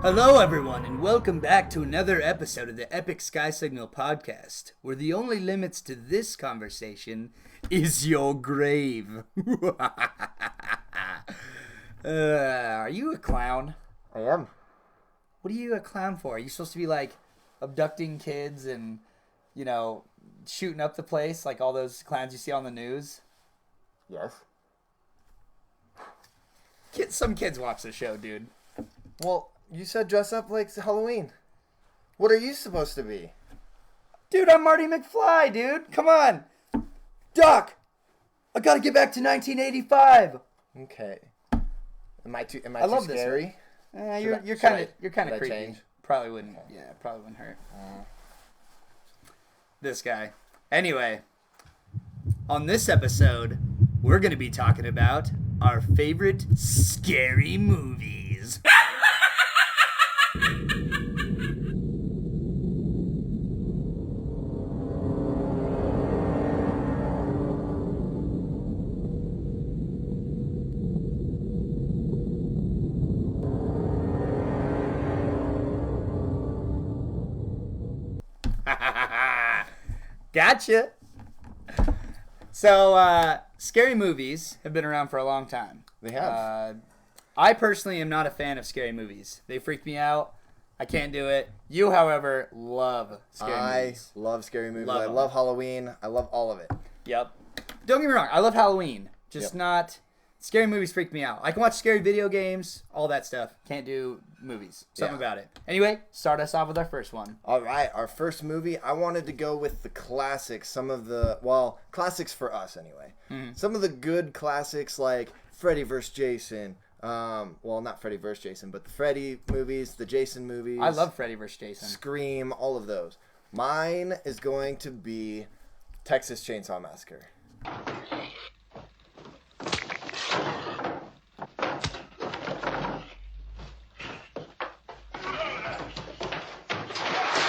Hello, everyone, and welcome back to another episode of the Epic Skysignal Podcast, where the only limits to this conversation is your grave. Are you a clown? I am. What are you a clown for? Are you supposed to be, like, abducting kids and, you know, shooting up the place like all those clowns you see on the news? Yes. Some kids watch the show, dude. Well, you said dress up like Halloween. What are you supposed to be? Dude, I'm Marty McFly, dude. Come on. Doc, I gotta get back to 1985. Okay. Am I too love scary? You're kind of creepy. Change? Probably wouldn't hurt. This guy. Anyway, on this episode, we're gonna be talking about our favorite scary movies. Gotcha. So, scary movies have been around for a long time. They have. I personally am not a fan of scary movies. They freak me out. I can't do it. You, however, love scary movies. I love scary movies. Love I them. love Halloween. I love all of it. Yep. Don't get me wrong. I love Halloween. Just Yep. not... Scary movies freak me out. I can watch scary video games, all that stuff. Can't do movies. Something about it. Anyway, start us off with our first one. All right, our first movie, I wanted to go with the classics. Classics for us anyway. Mm-hmm. Some of the good classics like Freddy vs. Jason. Not Freddy vs. Jason, but the Freddy movies, the Jason movies. I love Freddy vs. Jason. Scream, all of those. Mine is going to be Texas Chainsaw Massacre.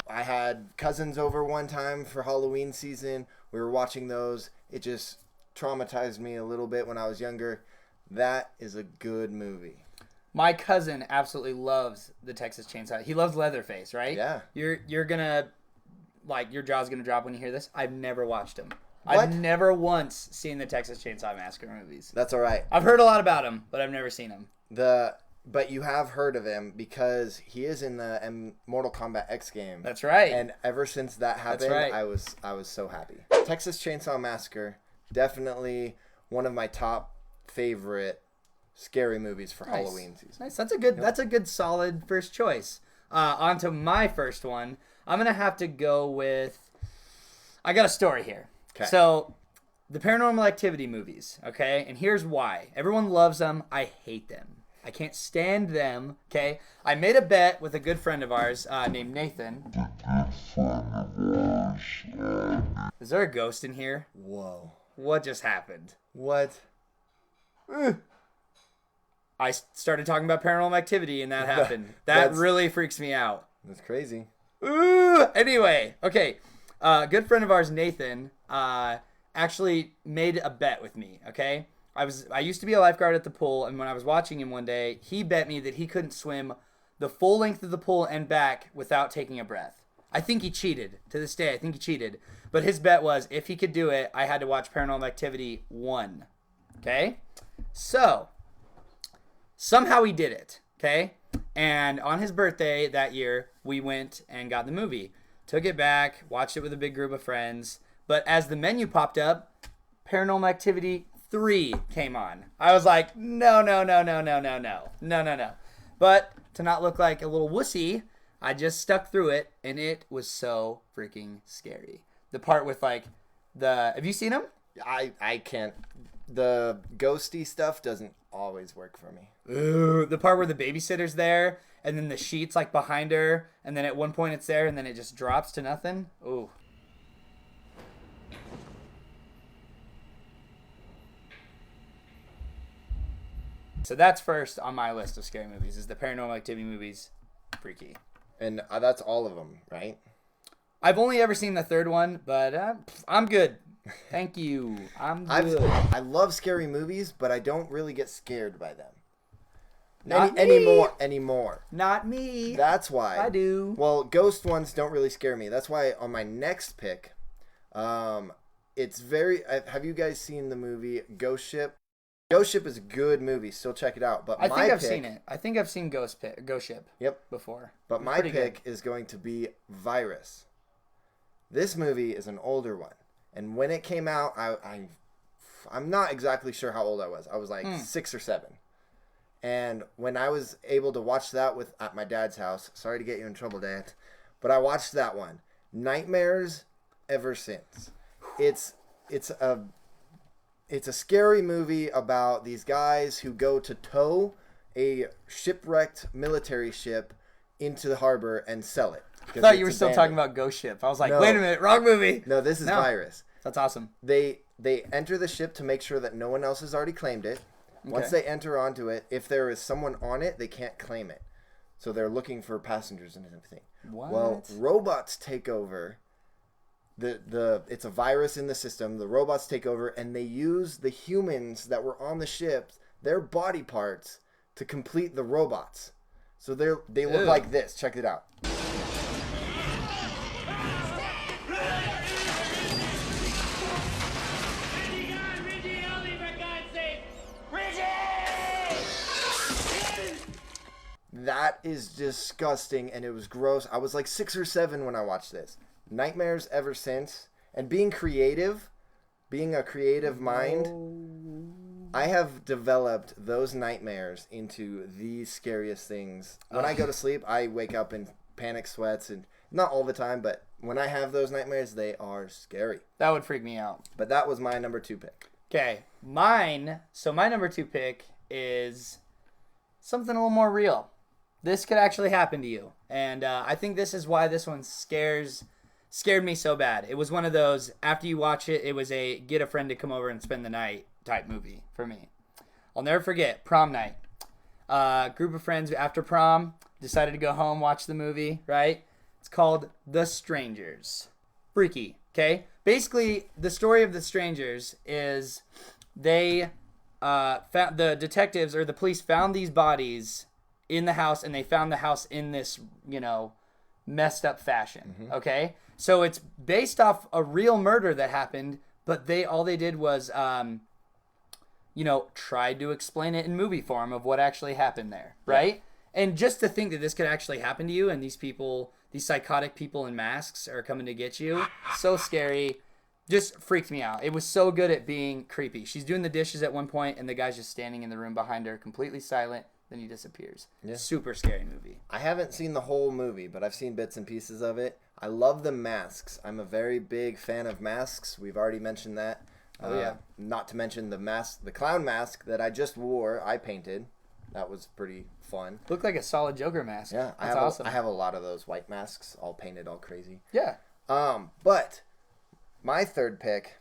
I had cousins over one time for Halloween season. We were watching those. It just traumatized me a little bit when I was younger. That is a good movie. My cousin absolutely loves the Texas Chainsaw. He loves Leatherface, right? Yeah. You're gonna, like, your jaw's gonna drop when you hear this. I've never watched them. What? I've never once seen the Texas Chainsaw Massacre movies. That's all right. I've heard a lot about them, but I've never seen them. But you have heard of him because he is in the Mortal Kombat X game. That's right. And ever since that happened, right. I was so happy. Texas Chainsaw Massacre, definitely one of my top favorite scary movies for Halloween season. Nice. That's a good solid first choice. On to my first one. I'm gonna have to go with. I got a story here. Okay. So, the Paranormal Activity movies. Okay, and here's why. Everyone loves them. I hate them. I can't stand them, okay? I made a bet with a good friend of ours named Nathan. Is there a ghost in here? Whoa. What just happened? What? I started talking about Paranormal Activity and that happened. That really freaks me out. That's crazy. Ooh! Anyway, okay. A good friend of ours, Nathan, actually made a bet with me, okay? I used to be a lifeguard at the pool, and when I was watching him one day, he bet me that he couldn't swim the full length of the pool and back without taking a breath. I think he cheated. To this day, I think he cheated. But his bet was, if he could do it, I had to watch Paranormal Activity 1. Okay? So, somehow he did it. Okay? And on his birthday that year, we went and got the movie. Took it back, watched it with a big group of friends. But as the menu popped up, Paranormal Activity 3 came on. I was like, no. But to not look like a little wussy, I just stuck through it, and it was so freaking scary. The part with, like, have you seen them? I can't. The ghosty stuff doesn't always work for me. Ooh, the part where the babysitter's there, and then the sheet's, like, behind her, and then at one point it's there, and then it just drops to nothing. Ooh. So that's first on my list of scary movies, is the Paranormal Activity movies. Freaky. And that's all of them, right? I've only ever seen the third one, but I'm good. Thank you. I'm good. I love scary movies, but I don't really get scared by them. Anymore. Not me. That's why. I do. Well, ghost ones don't really scare me. That's why on my next pick, it's very... Have you guys seen the movie Ghost Ship? Ghost Ship is a good movie. Still check it out. But I think I've seen it. I think I've seen Ghost Ship. Yep. Before. But my pick is going to be Virus. This movie is an older one. And when it came out, I'm not exactly sure how old I was. I was like 6 or 7. And when I was able to watch that at my dad's house, sorry to get you in trouble, Dad, but I watched that one. Nightmares ever since. It's a scary movie about these guys who go to tow a shipwrecked military ship into the harbor and sell it. I thought you were still talking about Ghost Ship. I was like, wait a minute, wrong movie. No, this is Virus. That's awesome. They enter the ship to make sure that no one else has already claimed it. Once they enter onto it, if there is someone on it, they can't claim it. So they're looking for passengers and everything. What? Well, robots take over. It's a virus in the system. The robots take over, and they use the humans that were on the ship, their body parts, to complete the robots. So they look like this. Check it out. That is disgusting, and it was gross. I was like 6 or 7 when I watched this. Nightmares ever since. And being a creative mind, I have developed those nightmares into the scariest things. When I go to sleep, I wake up in panic sweats, and not all the time, but when I have those nightmares, they are scary. That would freak me out. But that was my number 2 pick. Okay, my number 2 pick is something a little more real. This could actually happen to you. And I think this is why this one scared me so bad. It was one of those, after you watch it, it was a get a friend to come over and spend the night type movie for me. I'll never forget, prom night. Group of friends after prom decided to go home, watch the movie, right? It's called The Strangers. Freaky, okay? Basically, the story of The Strangers is the detectives or the police found these bodies in the house, and they found the house in this, messed up fashion. Okay, so it's based off a real murder that happened, but all they did was, tried to explain it in movie form of what actually happened there, right? Yeah. And just to think that this could actually happen to you, and these psychotic people in masks are coming to get you, so scary. Just freaked me out. It was so good at being creepy. She's doing the dishes at one point, and the guy's just standing in the room behind her, completely silent. Then he disappears. Yeah. Super scary movie. I haven't seen the whole movie, but I've seen bits and pieces of it. I love the masks. I'm a very big fan of masks. We've already mentioned that. Not to mention the clown mask that I just wore. I painted. That was pretty fun. Looked like a solid Joker mask. Yeah, that's awesome. I have a lot of those white masks, all painted, all crazy. Yeah. But my 3rd pick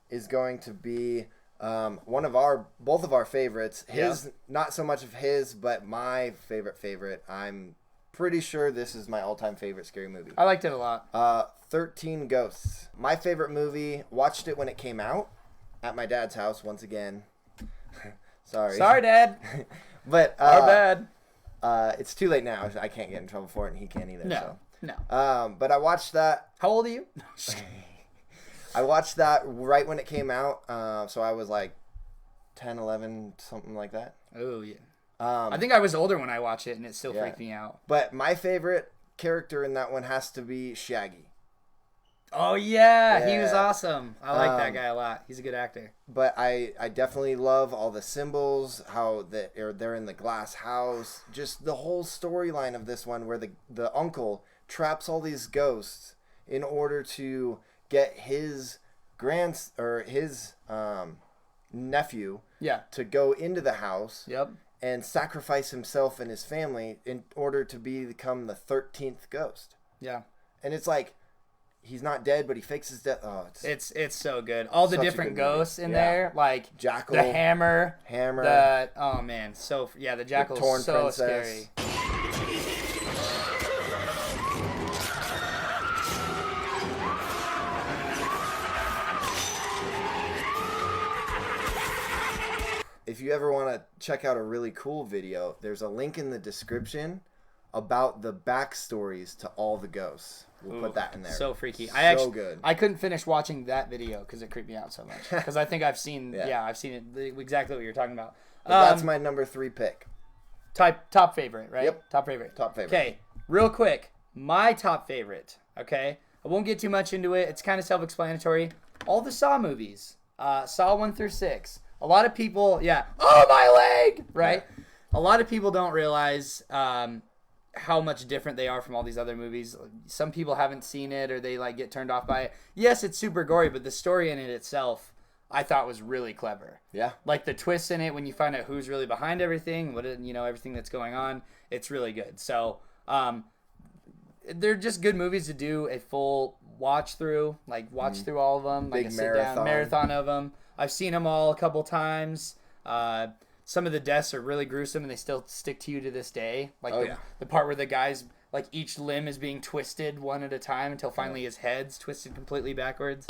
is going to be both of our favorites. Not so much of his, but my favorite. I'm pretty sure this is my all-time favorite scary movie. I liked it a lot. 13 Ghosts. My favorite movie. Watched it when it came out at my dad's house once again. Sorry, Dad. But our bad. It's too late now. I can't get in trouble for it, and he can't either. No. But I watched that. How old are you? I watched that right when it came out, so I was like 10, 11, something like that. Oh, yeah. I think I was older when I watched it, and it still freaked me out. But my favorite character in that one has to be Shaggy. Oh, yeah. He was awesome. I like that guy a lot. He's a good actor. But I definitely love all the symbols, how they're in the glass house. Just the whole storyline of this one where the uncle traps all these ghosts in order to get his nephew to go into the house and sacrifice himself and his family in order to become the 13th ghost. Yeah. And it's like, he's not dead, but he fakes his death. Oh, it's so good. All the different ghosts in there, like Jackal, the hammer, oh man, the Jackal the torn is so princess. Scary. if you ever want to check out a really cool video, there's a link in the description about the backstories to all the ghosts. We'll put that in there. So freaky. Good. I couldn't finish watching that video because it creeped me out so much. Because I think I've seen, I've seen it exactly what you're talking about. That's my number 3 pick. Top favorite, right? Yep. Top favorite. Top favorite. Okay, real quick. My top favorite, okay? I won't get too much into it. It's kind of self-explanatory. All the Saw movies. Saw 1 through 6. A lot of people, oh, my leg! Right? Yeah. A lot of people don't realize how much different they are from all these other movies. Some people haven't seen it or they like get turned off by it. Yes, it's super gory, but the story in it itself I thought was really clever. Yeah. Like the twists in it when you find out who's really behind everything, everything that's going on, it's really good. So, they're just good movies to do a full watch through, through all of them, like a sit down marathon of them. I've seen them all a couple times. Some of the deaths are really gruesome and they still stick to you to this day. Like the part where the guy's like each limb is being twisted one at a time until finally his head's twisted completely backwards.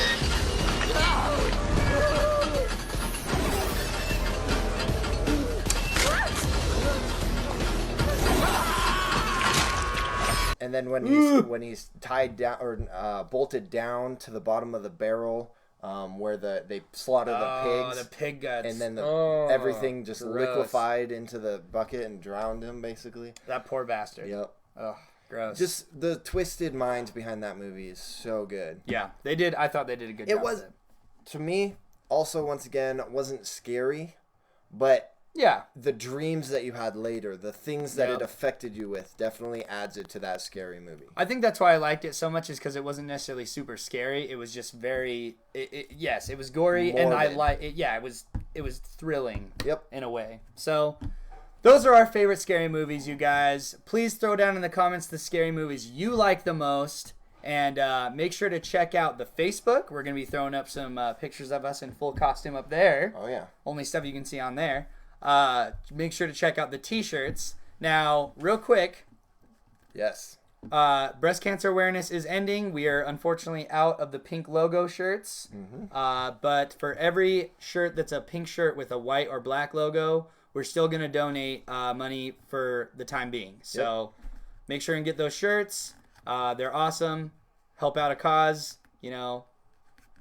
And then when he's tied down or bolted down to the bottom of the barrel, where they slaughter the pigs. Oh, the pig guts. And then everything just liquefied into the bucket and drowned him, basically. That poor bastard. Yep. Oh, gross. Just the twisted minds behind that movie is so good. Yeah, they did. I thought they did a good job. It was, to me, also, once again, wasn't scary, but the dreams that you had later, the things that it affected you with, definitely adds it to that scary movie. I think that's why I liked it so much, is because it wasn't necessarily super scary. It was just very, it was gory, morbid. And I like it. Yeah, it was thrilling. Yep. In a way. So, those are our favorite scary movies, you guys. Please throw down in the comments the scary movies you like the most. And make sure to check out the Facebook. We're going to be throwing up some pictures of us in full costume up there. Oh, yeah. Only stuff you can see on there. Make sure to check out the t-shirts. Now, real quick. Yes. Breast cancer awareness is ending. We are unfortunately out of the pink logo shirts. Mm-hmm. But for every shirt that's a pink shirt with a white or black logo, we're still going to donate money for the time being. So make sure and get those shirts. They're awesome. Help out a cause, We're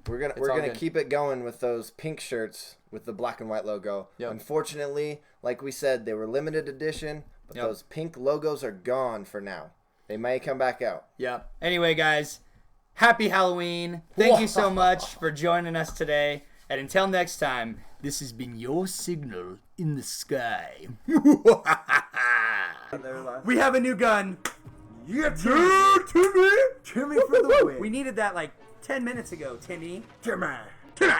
gonna keep it going with those pink shirts with the black and white logo. Yep. Unfortunately, like we said, they were limited edition, but those pink logos are gone for now. They may come back out. Yeah. Anyway, guys, happy Halloween. Thank you so much for joining us today. And until next time, this has been your signal in the sky. We have a new gun. Yeah, Timmy! Timmy for the win. We needed that like 10 minutes ago, Timmy. Timmy! Timmy!